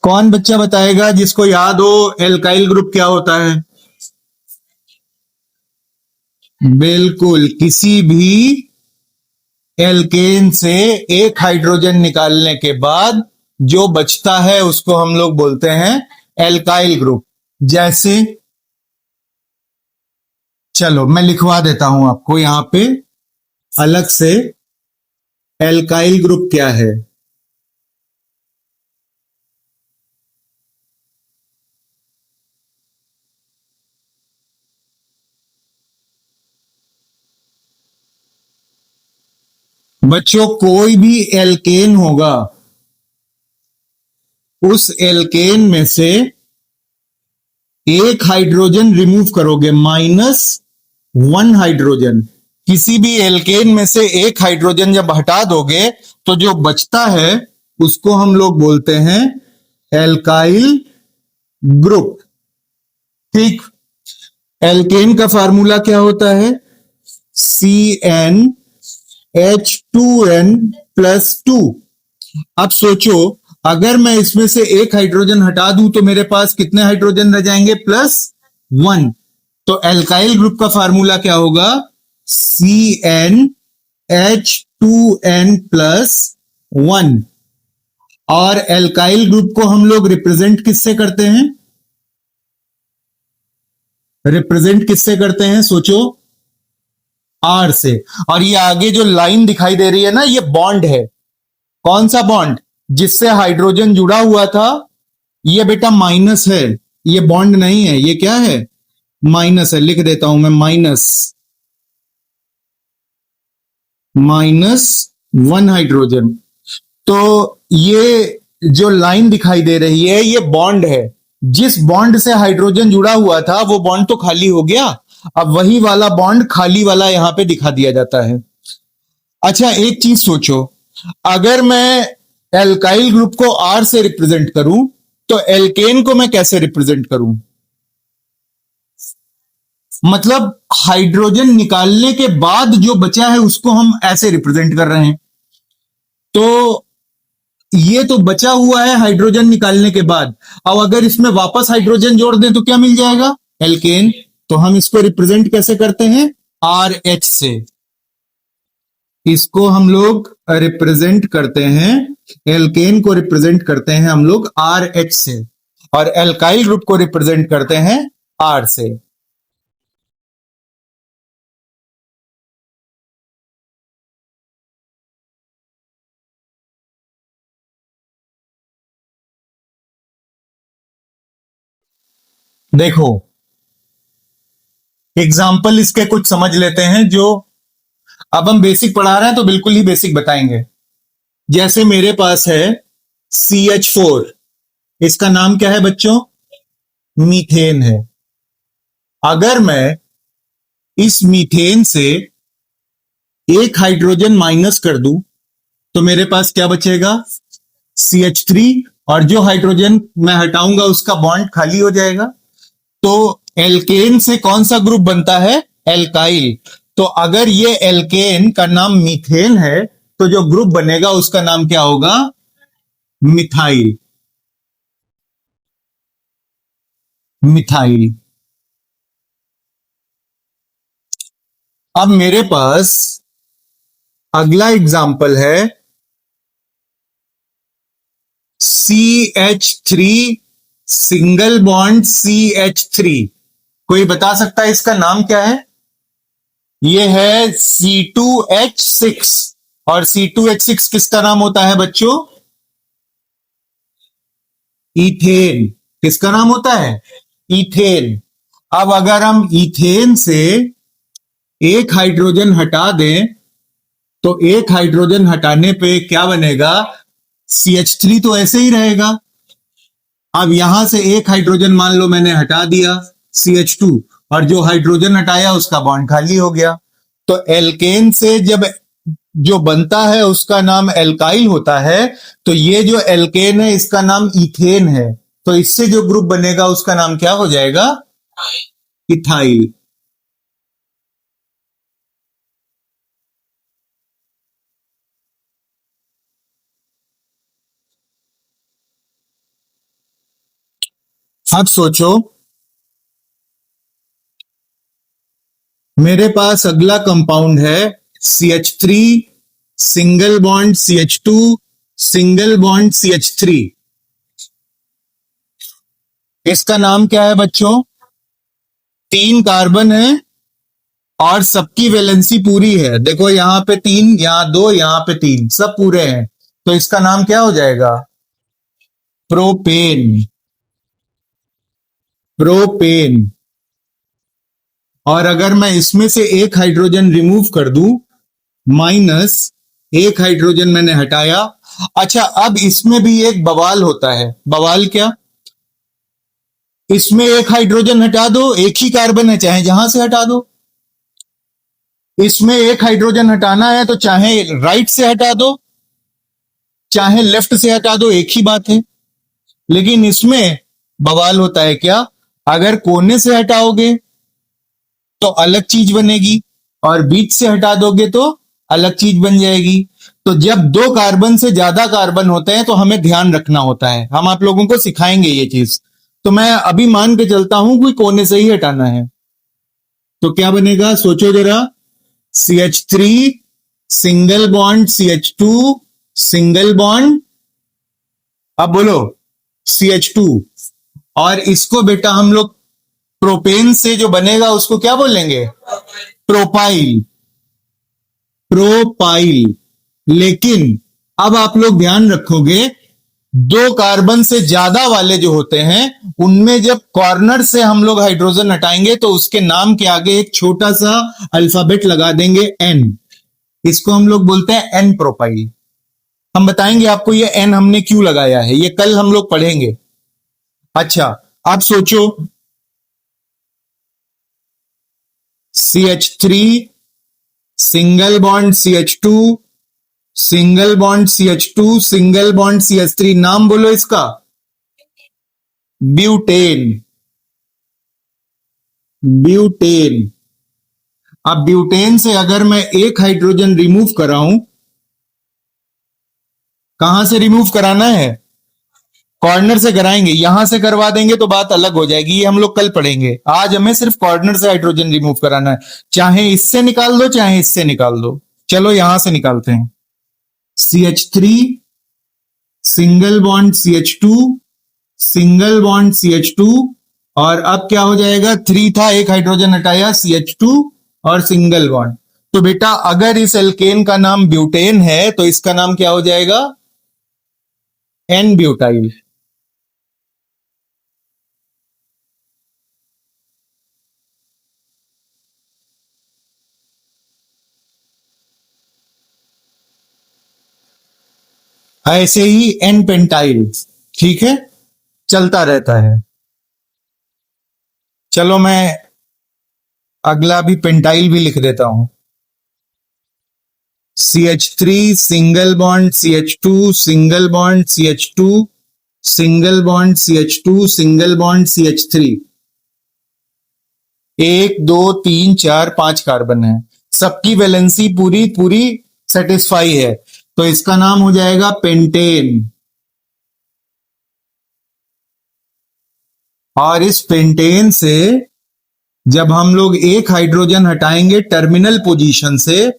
कौन बच्चा बताएगा जिसको याद हो एल्काइल ग्रुप क्या होता है? बिल्कुल, किसी भी एल्केन से एक हाइड्रोजन निकालने के बाद जो बचता है उसको हम लोग बोलते हैं एल्काइल ग्रुप। जैसे, चलो मैं लिखवा देता हूं आपको यहां पे अलग से, एल्काइल ग्रुप क्या है। बच्चों, कोई भी एल्केन होगा, उस एल्केन में से एक हाइड्रोजन रिमूव करोगे, -1 हाइड्रोजन। किसी भी एल्केन में से एक हाइड्रोजन जब हटा दोगे तो जो बचता है उसको हम लोग बोलते हैं एल्काइल ग्रुप। ठीक, एल्केन का फार्मूला क्या होता है? CnH2n+2। अब सोचो, अगर मैं इसमें से एक हाइड्रोजन हटा दूं तो मेरे पास कितने हाइड्रोजन रह जाएंगे? +1। तो एल्काइल ग्रुप का फार्मूला क्या होगा? CnH2n+1। और एल्काइल ग्रुप को हम लोग रिप्रेजेंट किससे करते हैं? रिप्रेजेंट किससे करते हैं? सोचो, आर से। और ये आगे जो लाइन दिखाई दे रही है ना, ये बॉन्ड है। कौन सा बॉन्ड? जिससे हाइड्रोजन जुड़ा हुआ था, ये बेटा माइनस है। ये बॉन्ड नहीं है, ये क्या है? माइनस है। लिख देता हूं मैं, -1 हाइड्रोजन। तो ये जो लाइन दिखाई दे रही है, ये बॉन्ड है। जिस बॉन्ड से हाइड्रोजन जुड़ा हुआ था, वो बॉन्ड तो खाली हो गया। अब वही वाला बॉन्ड खाली वाला यहां पे दिखा दिया जाता है। अच्छा, एक चीज सोचो, अगर मैं एल्काइल ग्रुप को आर से रिप्रेजेंट करूं, तो एल्केन को मैं कैसे रिप्रेजेंट करूं? मतलब हाइड्रोजन निकालने के बाद जो बचा है उसको हम ऐसे रिप्रेजेंट कर रहे हैं। तो ये तो बचा हुआ है हाइड्रोजन निकालने के बाद। अब अगर इसमें वापस हाइड्रोजन जोड़ दें तो क्या मिल जाएगा? एल्केन। तो हम इसको रिप्रेजेंट कैसे करते हैं? आर एच से। इसको हम लोग रिप्रेजेंट करते हैं, एल्केन को रिप्रेजेंट करते हैं हम लोग आर एच से, और एल्काइल ग्रुप को रिप्रेजेंट करते हैं आर से। देखो, एग्जाम्पल इसके कुछ समझ लेते हैं। जो अब हम बेसिक पढ़ा रहे हैं तो बिल्कुल ही बेसिक बताएंगे। जैसे मेरे पास है CH4, इसका नाम क्या है बच्चों? मीथेन है। अगर मैं इस मीथेन से एक हाइड्रोजन माइनस कर दूं तो मेरे पास क्या बचेगा? CH3। और जो हाइड्रोजन मैं हटाऊंगा उसका बॉन्ड खाली हो जाएगा। तो एल्केन से कौन सा ग्रुप बनता है? एल्काइल। तो अगर ये एल्केन का नाम मीथेन है, तो जो ग्रुप बनेगा उसका नाम क्या होगा? मिथाइल। मिथाइल। अब मेरे पास अगला एग्जाम्पल है CH3 सिंगल बॉन्ड CH3। कोई बता सकता है इसका नाम क्या है? ये है C2H6। और C2H6 किसका नाम होता है बच्चों? इथेन। किसका नाम होता है? इथेन। अब अगर हम इथेन से एक हाइड्रोजन हटा दें तो एक हाइड्रोजन हटाने पे क्या बनेगा? CH3 तो ऐसे ही रहेगा। अब यहां से एक हाइड्रोजन मान लो मैंने हटा दिया, CH2, और जो हाइड्रोजन हटाया उसका बॉन्ड खाली हो गया। तो एल्केन से जब जो बनता है उसका नाम एल्काइल होता है। तो ये जो एल्केन है इसका नाम इथेन है। तो इससे जो ग्रुप बनेगा उसका नाम क्या हो जाएगा? इथाइल। अब सोचो, मेरे पास अगला कंपाउंड है CH3 single bond CH2 single bond CH3। इसका नाम क्या है बच्चों? 3 कार्बन है और सबकी वैलेंसी पूरी है। देखो, यहां पे 3, यहां 2, यहां पे 3, सब पूरे हैं। तो इसका नाम क्या हो जाएगा? प्रोपेन। प्रोपेन। और अगर मैं इसमें से एक हाइड्रोजन रिमूव कर दूं, माइनस एक हाइड्रोजन मैंने हटाया। अच्छा, अब इसमें भी एक बवाल होता है। बवाल क्या? इसमें एक हाइड्रोजन हटा दो, एक ही कार्बन है, चाहे जहां से हटा दो। इसमें एक हाइड्रोजन हटाना है तो चाहे राइट से हटा दो, चाहे लेफ्ट से हटा दो, एक ही बात है। लेकिन इसमें बवाल होता है क्या, अगर कोने से हटाओगे तो अलग चीज बनेगी और बीच से हटा दोगे तो अलग चीज बन जाएगी। तो जब दो कार्बन से ज्यादा कार्बन होते हैं तो हमें ध्यान रखना होता है, हम आप लोगों को सिखाएंगे ये चीज। तो मैं अभी मान के चलता हूं कि कोने से ही हटाना है, तो क्या बनेगा सोचो जरा। CH3 single bond CH2 single bond, अब बोलो CH2, और इसको बेटा हम लोग प्रोपेन से जो बनेगा उसको क्या बोलेंगे, प्रोपाइल, प्रोपाइल। लेकिन अब आप लोग ध्यान रखोगे, दो कार्बन से ज्यादा वाले जो होते हैं उनमें जब कॉर्नर से हम लोग हाइड्रोजन हटाएंगे तो उसके नाम के आगे एक छोटा सा अल्फाबेट लगा देंगे N, इसको हम लोग बोलते हैं N प्रोपाइल। हम बताएंगे आपको ये N हमने क्यों लगाया है, ये कल हम लोग पढ़ेंगे। अच्छा आप सोचो, CH3 single bond CH2 single bond CH2 single bond CH3, नाम बोलो इसका, ब्यूटेन, ब्यूटेन। अब ब्यूटेन से अगर मैं एक हाइड्रोजन रिमूव कराऊं, कहां से रिमूव कराना है, कॉर्नर से कराएंगे, यहां से करवा देंगे तो बात अलग हो जाएगी, ये हम लोग कल पढ़ेंगे। आज हमें सिर्फ कॉर्नर से हाइड्रोजन रिमूव कराना है, चाहे इससे निकाल दो चाहे इससे निकाल दो। चलो यहां से निकालते हैं, CH3 single bond CH2 single bond CH2, और अब क्या हो जाएगा, 3 था, एक हाइड्रोजन हटाया CH2 और सिंगल बॉन्ड। तो बेटा अगर इस एल्केन का नाम ब्यूटेन है तो इसका नाम क्या हो जाएगा, N ब्यूटाइल। ऐसे ही N पेंटाइल, ठीक है, चलता रहता है। चलो मैं अगला भी पेंटाइल भी लिख देता हूं, CH3 single bond CH2 single bond CH2 single bond CH2 single bond CH3, 1 2 3 4 5 carbon है, सबकी वैलेंसी पूरी पूरी सेटिस्फाई है, तो इसका नाम हो जाएगा पेंटेन। और इस पेंटेन से जब हम लोग एक हाइड्रोजन हटाएंगे टर्मिनल पोजीशन से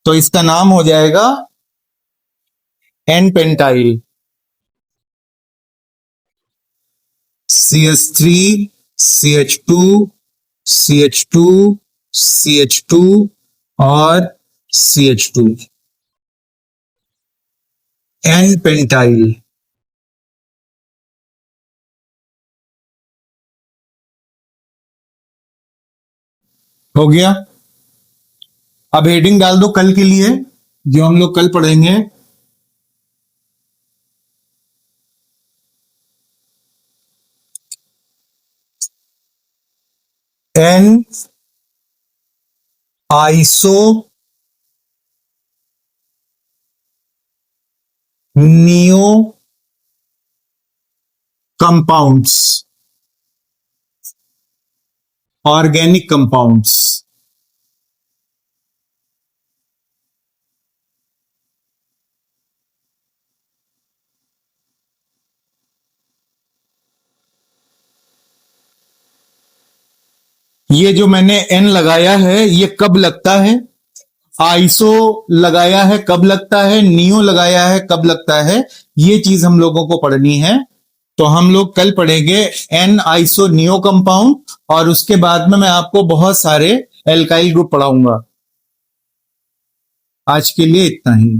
तो इसका नाम हो जाएगा N pentyl. CH3 CH2 CH2 CH2 और CH2, N पेंटाइल। हो गया, अब हेडिंग डाल दो कल के लिए जो हम लोग कल पढ़ेंगे। N iso neo compounds, organic compounds. ये जो मैंने N लगाया है ये कब लगता है, आइसो लगाया है कब लगता है, नियो लगाया है कब लगता है, ये चीज हम लोगों को पढ़नी है। तो हम लोग कल पढ़ेंगे N आइसो नियो कंपाउंड, और उसके बाद में मैं आपको बहुत सारे एल्काइल ग्रुप पढ़ाऊंगा। आज के लिए इतना ही।